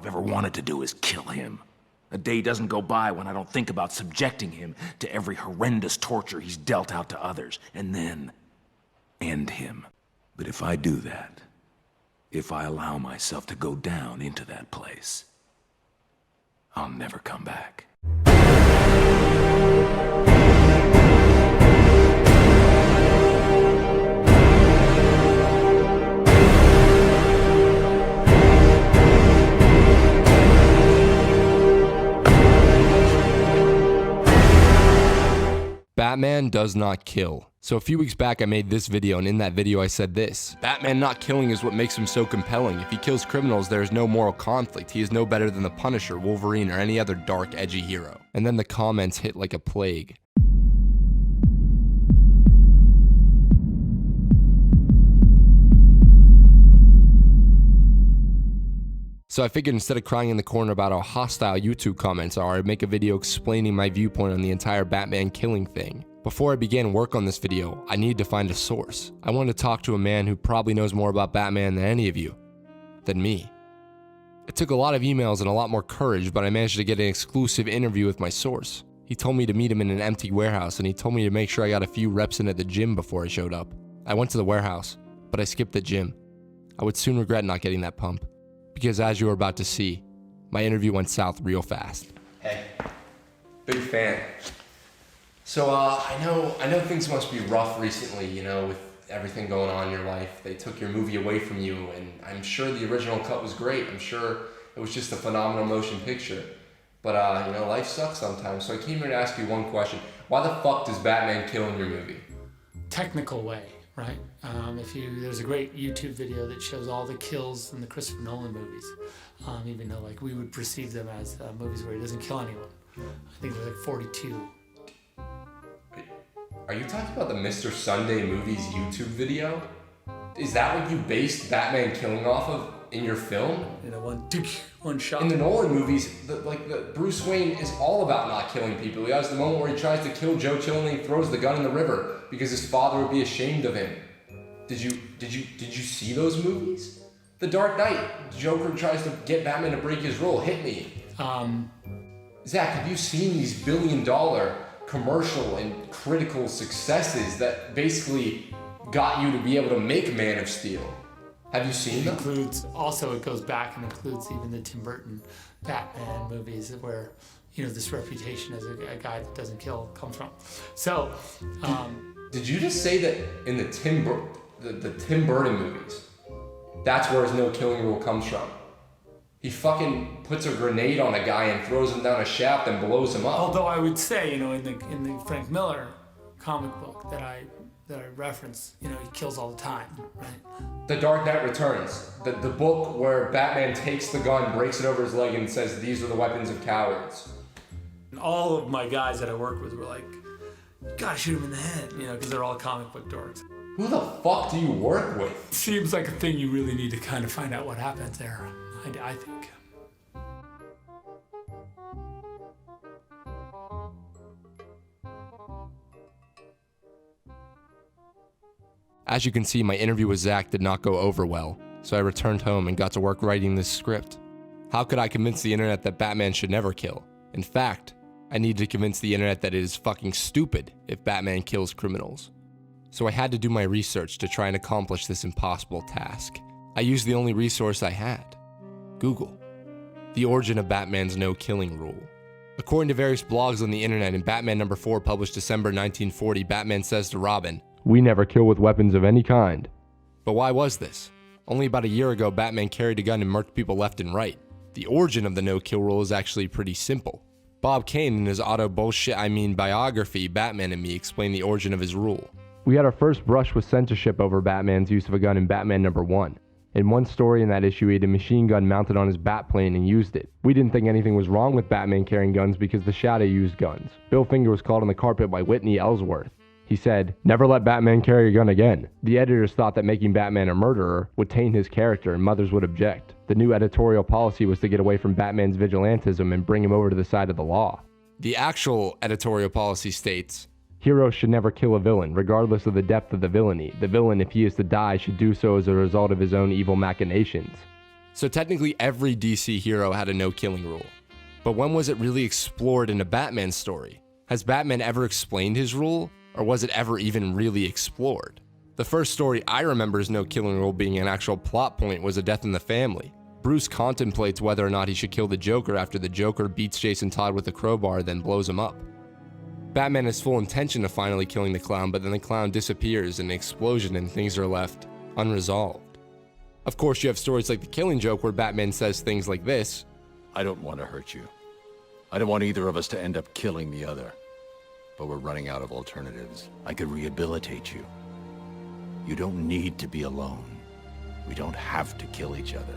I've ever wanted to do is kill him. A day doesn't go by when I don't think about subjecting him to every horrendous torture he's dealt out to others, and then end him. But if I do that, if I allow myself to go down into that place, I'll never come back. Batman does not kill. So a few weeks back I made this video, and in that video I said this: Batman not killing is what makes him so compelling. If he kills criminals, there is no moral conflict. He is no better than the Punisher, Wolverine, or any other dark, edgy hero. And then the comments hit like a plague. So I figured instead of crying in the corner about how hostile YouTube comments are, I'd make a video explaining my viewpoint on the entire Batman killing thing. Before I began work on this video, I needed to find a source. I wanted to talk to a man who probably knows more about Batman than any of you, than me. It took a lot of emails and a lot more courage, but I managed to get an exclusive interview with my source. He told me to meet him in an empty warehouse, and he told me to make sure I got a few reps in at the gym before I showed up. I went to the warehouse, but I skipped the gym. I would soon regret not getting that pump. Because as you are about to see, my interview went south real fast. Hey, big fan. So I know things must be rough recently, you know, with everything going on in your life. They took your movie away from you, and I'm sure the original cut was great. I'm sure it was just a phenomenal motion picture. But you know, life sucks sometimes. So I came here to ask you one question. Why the fuck does Batman kill in your movie? Technical way, right? There's a great YouTube video that shows all the kills in the Christopher Nolan movies, even though like we would perceive them as movies where he doesn't kill anyone. I think there's like 42. Are you talking about the Mr. Sunday Movies YouTube video? Is that what you based Batman killing off of in your film? You know, one shot. In the Nolan movies, the Bruce Wayne is all about not killing people. He has the moment where he tries to kill Joe Chill and he throws the gun in the river because his father would be ashamed of him. Did you see those movies? The Dark Knight, Joker tries to get Batman to break his rule. Hit me. Zach, have you seen these billion-dollar commercial and critical successes that basically got you to be able to make Man of Steel? Have you seen them? It goes back and includes even the Tim Burton Batman movies where, you know, this reputation as a guy that doesn't kill comes from. So, did you just say that in the Tim Burton movies, that's where his no killing rule comes from? He fucking puts a grenade on a guy and throws him down a shaft and blows him up. Although I would say, you know, in the Frank Miller comic book that I reference, you know, he kills all the time, right? The Dark Knight Returns, the book where Batman takes the gun, breaks it over his leg, and says, "These are the weapons of cowards." And all of my guys that I worked with were like, "You gotta shoot him in the head," you know, because they're all comic book dorks. Who the fuck do you work with? Seems like a thing you really need to kind of find out what happens there, I think. As you can see, my interview with Zach did not go over well, so I returned home and got to work writing this script. How could I convince the internet that Batman should never kill? In fact, I needed to convince the internet that it is fucking stupid if Batman kills criminals. So I had to do my research to try and accomplish this impossible task. I used the only resource I had: Google. The origin of Batman's no-killing rule. According to various blogs on the internet, in Batman number 4 published December 1940, Batman says to Robin, "We never kill with weapons of any kind." But why was this? Only about a year ago, Batman carried a gun and murked people left and right. The origin of the no-kill rule is actually pretty simple. Bob Kane, in his biography, Batman and Me, explained the origin of his rule. We had our first brush with censorship over Batman's use of a gun in Batman number 1. In one story in that issue, he had a machine gun mounted on his Batplane and used it. We didn't think anything was wrong with Batman carrying guns because the Shadow used guns. Bill Finger was called on the carpet by Whitney Ellsworth. He said, "Never let Batman carry a gun again." The editors thought that making Batman a murderer would taint his character and mothers would object. The new editorial policy was to get away from Batman's vigilantism and bring him over to the side of the law. The actual editorial policy states, "Heroes should never kill a villain, regardless of the depth of the villainy. The villain, if he is to die, should do so as a result of his own evil machinations." So technically every DC hero had a no killing rule. But when was it really explored in a Batman story? Has Batman ever explained his rule, or was it ever even really explored? The first story I remember's no killing rule being an actual plot point was A Death in the Family. Bruce contemplates whether or not he should kill the Joker after the Joker beats Jason Todd with a crowbar, then blows him up. Batman has full intention of finally killing the clown, but then the clown disappears in an explosion and things are left unresolved. Of course, you have stories like The Killing Joke where Batman says things like this: I don't want to hurt you. I don't want either of us to end up killing the other. But we're running out of alternatives. I could rehabilitate you. You don't need to be alone. We don't have to kill each other.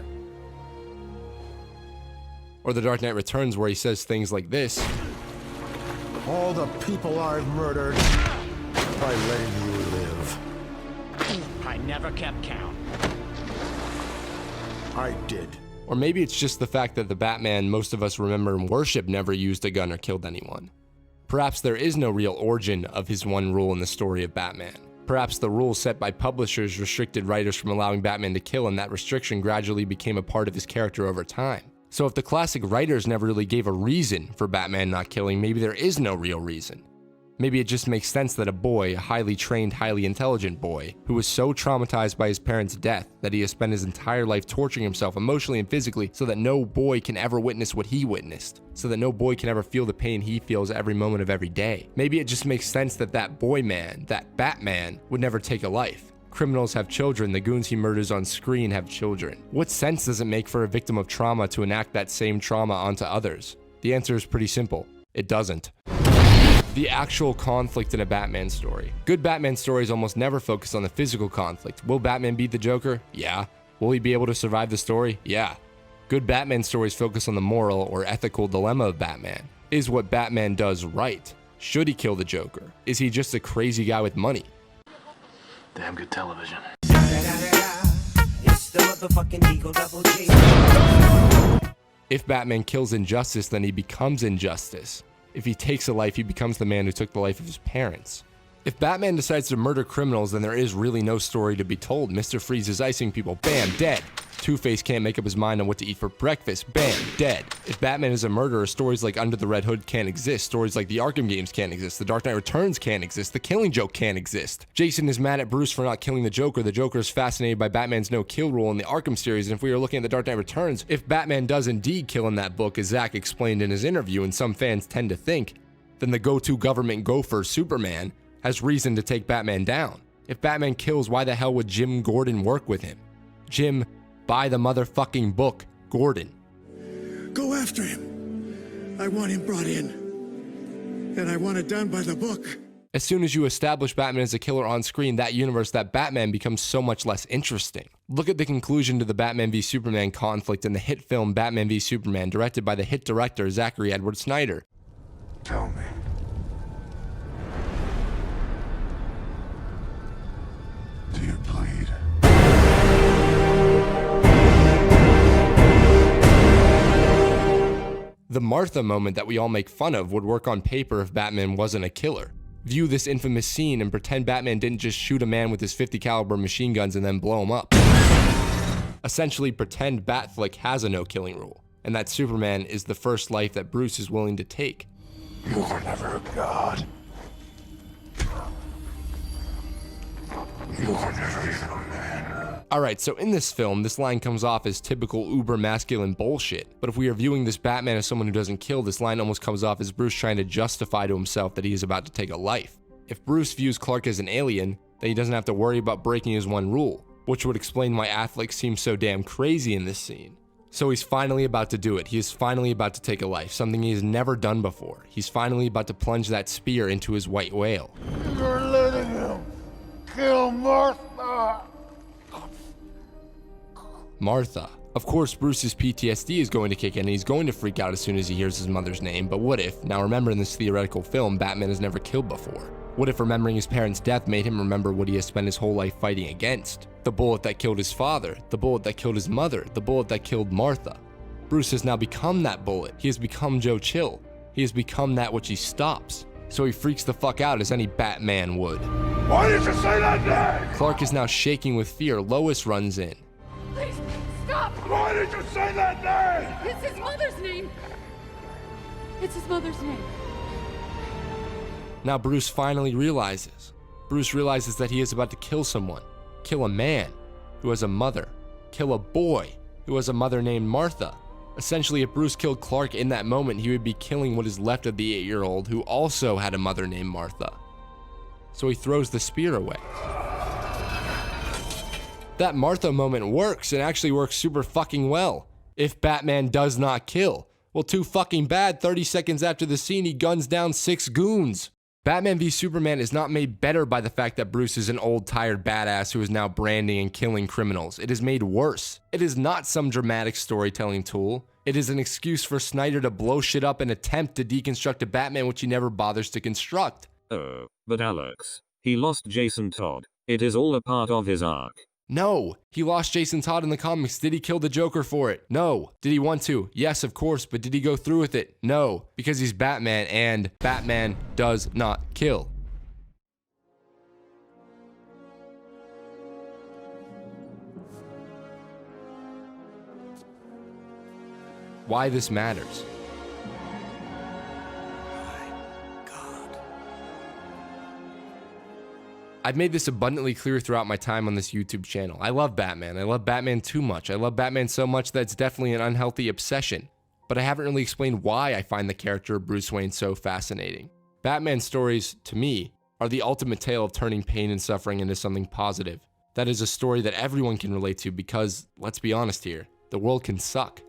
Or The Dark Knight Returns where he says things like this: all the people I've murdered by letting you live. I never kept count. I did. Or maybe it's just the fact that the Batman most of us remember and worship never used a gun or killed anyone. Perhaps there is no real origin of his one rule in the story of Batman. Perhaps the rules set by publishers restricted writers from allowing Batman to kill, and that restriction gradually became a part of his character over time. So if the classic writers never really gave a reason for Batman not killing, maybe there is no real reason. Maybe it just makes sense that a boy, a highly trained, highly intelligent boy, who was so traumatized by his parents' death that he has spent his entire life torturing himself emotionally and physically so that no boy can ever witness what he witnessed, so that no boy can ever feel the pain he feels every moment of every day. Maybe it just makes sense that that boy man, that Batman, would never take a life. Criminals have children, the goons he murders on screen have children. What sense does it make for a victim of trauma to enact that same trauma onto others? The answer is pretty simple: it doesn't. The actual conflict in a Batman story. Good Batman stories almost never focus on the physical conflict. Will Batman beat the Joker? Yeah. Will he be able to survive the story? Yeah. Good Batman stories focus on the moral or ethical dilemma of Batman. Is what Batman does right? Should he kill the Joker? Is he just a crazy guy with money? Damn good television. It's the motherfucking Eagle Double G. If Batman kills injustice, then he becomes injustice. If he takes a life, he becomes the man who took the life of his parents. If Batman decides to murder criminals, then there is really no story to be told. Mr. Freeze is icing people. Bam, dead. Two-Face can't make up his mind on what to eat for breakfast. Bam, dead. If Batman is a murderer, stories like Under the Red Hood can't exist. Stories like the Arkham games can't exist. The Dark Knight Returns can't exist. The Killing Joke can't exist. Jason is mad at Bruce for not killing the Joker. The Joker is fascinated by Batman's no-kill rule in the Arkham series. And if we are looking at the Dark Knight Returns, if Batman does indeed kill in that book, as Zack explained in his interview, and some fans tend to think, then the go-to government gopher, Superman, has reason to take Batman down. If Batman kills, why the hell would Jim Gordon work with him? Jim, buy the motherfucking book, Gordon. Go after him. I want him brought in. And I want it done by the book. As soon as you establish Batman as a killer on screen, that universe, that Batman, becomes so much less interesting. Look at the conclusion to the Batman v Superman conflict in the hit film Batman v Superman, directed by the hit director Zachary Edward Snyder. Tell me. Do you bleed? The Martha moment that we all make fun of would work on paper if Batman wasn't a killer. View this infamous scene and pretend Batman didn't just shoot a man with his .50 caliber machine guns and then blow him up. Essentially pretend Batfleck has a no-killing rule, and that Superman is the first life that Bruce is willing to take. You were never a god. You were never even a man. Alright, so in this film, this line comes off as typical uber-masculine bullshit, but if we are viewing this Batman as someone who doesn't kill, this line almost comes off as Bruce trying to justify to himself that he is about to take a life. If Bruce views Clark as an alien, then he doesn't have to worry about breaking his one rule, which would explain why Affleck seems so damn crazy in this scene. So he's finally about to do it. He is finally about to take a life, something he has never done before. He's finally about to plunge that spear into his white whale. You're letting him kill Martha. Martha. Of course, Bruce's PTSD is going to kick in and he's going to freak out as soon as he hears his mother's name, but what if, now remember in this theoretical film, Batman has never killed before? What if remembering his parents' death made him remember what he has spent his whole life fighting against? The bullet that killed his father, the bullet that killed his mother, the bullet that killed Martha. Bruce has now become that bullet. He has become Joe Chill. He has become that which he stops. So he freaks the fuck out as any Batman would. Why did you say that name? Clark is now shaking with fear. Lois runs in. Please, stop! Why did you say that name? It's his mother's name. It's his mother's name. Now Bruce finally realizes. Bruce realizes that he is about to kill someone. Kill a man who has a mother. Kill a boy who has a mother named Martha. Essentially, if Bruce killed Clark in that moment, he would be killing what is left of the 8-year-old who also had a mother named Martha. So he throws the spear away. That Martha moment works, and actually works super fucking well. If Batman does not kill. Well, too fucking bad. 30 seconds after the scene, he guns down 6 goons. Batman v Superman is not made better by the fact that Bruce is an old, tired badass who is now branding and killing criminals. It is made worse. It is not some dramatic storytelling tool. It is an excuse for Snyder to blow shit up and attempt to deconstruct a Batman which he never bothers to construct. Oh, but Alex, he lost Jason Todd. It is all a part of his arc. No, he lost Jason Todd in the comics. Did he kill the Joker for it? No. Did he want to? Yes, of course, but did he go through with it? No, because he's Batman and Batman does not kill. Why this matters. I've made this abundantly clear throughout my time on this YouTube channel. I love Batman. I love Batman too much. I love Batman so much that it's definitely an unhealthy obsession. But I haven't really explained why I find the character of Bruce Wayne so fascinating. Batman stories, to me, are the ultimate tale of turning pain and suffering into something positive. That is a story that everyone can relate to because, let's be honest here, the world can suck.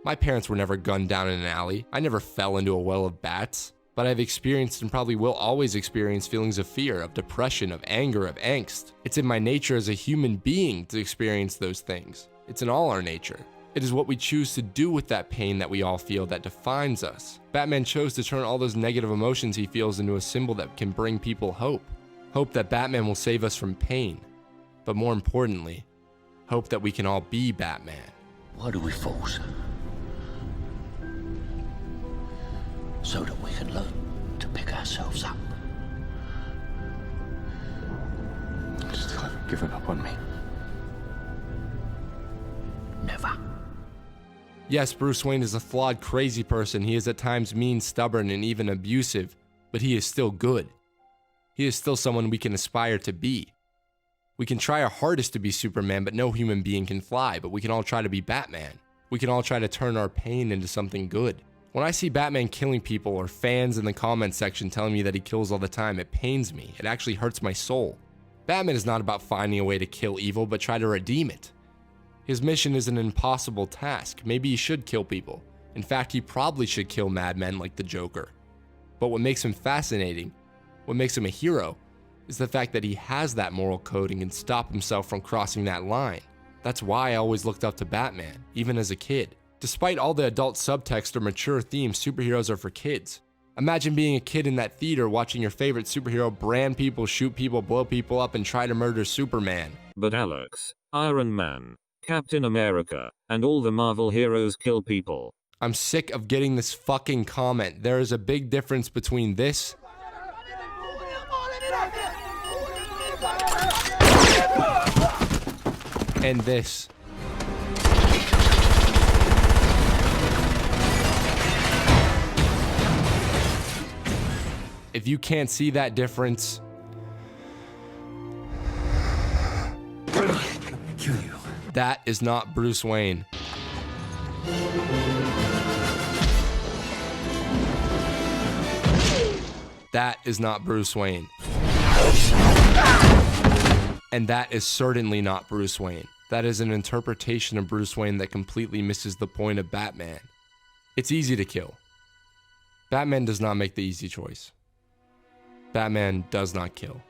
My parents were never gunned down in an alley. I never fell into a well of bats. But I've experienced and probably will always experience feelings of fear, of depression, of anger, of angst. It's in my nature as a human being to experience those things. It's in all our nature. It is what we choose to do with that pain that we all feel that defines us. Batman chose to turn all those negative emotions he feels into a symbol that can bring people hope. Hope that Batman will save us from pain. But more importantly, hope that we can all be Batman. Why do we fall, sir? So that we can learn to pick ourselves up. You still haven't given up on me. Never. Yes, Bruce Wayne is a flawed, crazy person. He is at times mean, stubborn, and even abusive, but he is still good. He is still someone we can aspire to be. We can try our hardest to be Superman, but no human being can fly, but we can all try to be Batman. We can all try to turn our pain into something good. When I see Batman killing people or fans in the comments section telling me that he kills all the time, it pains me. It actually hurts my soul. Batman is not about finding a way to kill evil, but try to redeem it. His mission is an impossible task. Maybe he should kill people. In fact, he probably should kill madmen like the Joker. But what makes him fascinating, what makes him a hero, is the fact that he has that moral code and can stop himself from crossing that line. That's why I always looked up to Batman, even as a kid. Despite all the adult subtext or mature themes, superheroes are for kids. Imagine being a kid in that theater watching your favorite superhero brand people, shoot people, blow people up, and try to murder Superman. But Alex, Iron Man, Captain America, and all the Marvel heroes kill people. I'm sick of getting this fucking comment. There is a big difference between this and this. If you can't see that difference, Kill you. that is not Bruce Wayne. That is not Bruce Wayne. And that is certainly not Bruce Wayne. That is an interpretation of Bruce Wayne that completely misses the point of Batman. It's easy to kill. Batman does not make the easy choice. Batman does not kill.